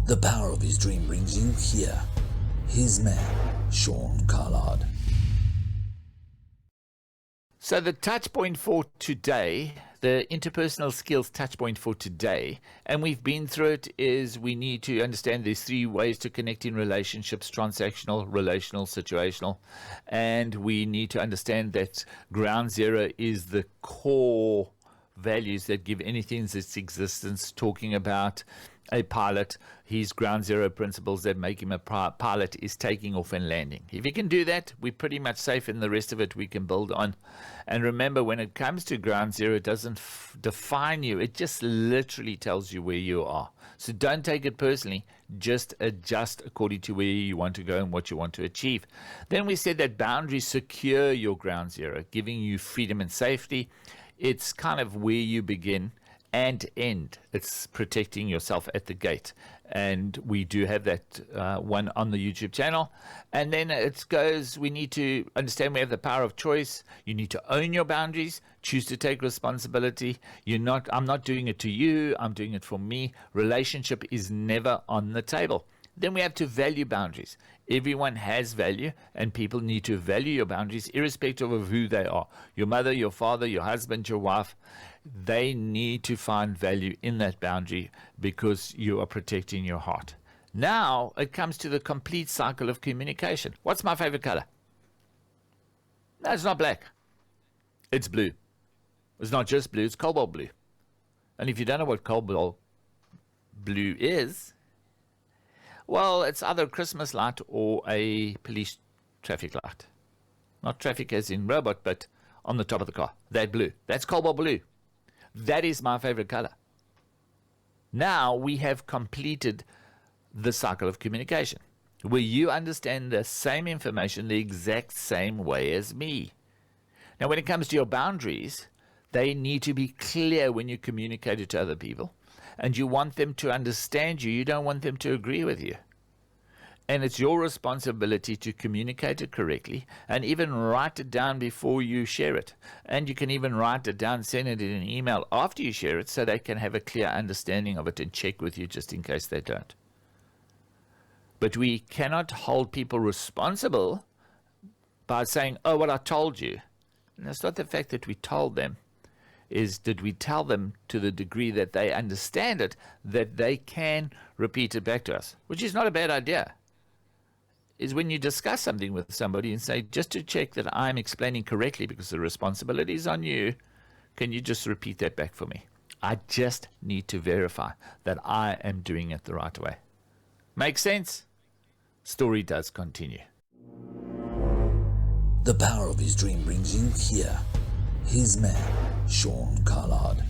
The power of his dream brings you here. HISMAN Sean Collard. So the touch point for today, the interpersonal skills touch point for today, and we've been through it, is we need to understand there's 3 ways to connect in relationships: transactional, relational, situational. And we need to understand that ground zero is the core values that give anything its existence. Talking about a pilot, his ground zero principles that make him a pilot is taking off and landing. If you can do that, we're pretty much safe, and the rest of it we can build on. And remember, when it comes to ground zero, it doesn't define you. It just literally tells you where you are. So don't take it personally. Just adjust according to where you want to go and what you want to achieve. Then we said that boundaries secure your ground zero, giving you freedom and safety. It's kind of where you begin and end. It's protecting yourself at the gate. And we do have that one on the YouTube channel. And then it goes, we need to understand we have the power of choice. You need to own your boundaries, choose to take responsibility. I'm not doing it to you, I'm doing it for me. Relationship is never on the table. Then we have to value boundaries. Everyone has value, and people need to value your boundaries irrespective of who they are. Your mother, your father, your husband, your wife, they need to find value in that boundary because you are protecting your heart. Now it comes to the complete cycle of communication. What's my favorite color? No, it's not black. It's blue. It's not just blue, it's cobalt blue. And if you don't know what cobalt blue is, well, it's either a Christmas light or a police traffic light. Not traffic as in robot, but on the top of the car. That blue. That's cobalt blue. That is my favorite color. Now we have completed the cycle of communication, where you understand the same information the exact same way as me. Now, when it comes to your boundaries, they need to be clear when you communicate it to other people. And you want them to understand you. You don't want them to agree with you. And it's your responsibility to communicate it correctly and even write it down before you share it. And you can even write it down, send it in an email after you share it so they can have a clear understanding of it and check with you just in case they don't. But we cannot hold people responsible by saying, oh, what I told you. And that's not the fact that we told them. Is did we tell them to the degree that they understand it, that they can repeat it back to us, which is not a bad idea. Is when you discuss something with somebody and say, just to check that I'm explaining correctly because the responsibility is on you, can you just repeat that back for me? I just need to verify that I am doing it the right way. Make sense? Story does continue. The power of his dream brings you here. HISMAN Sean Collard.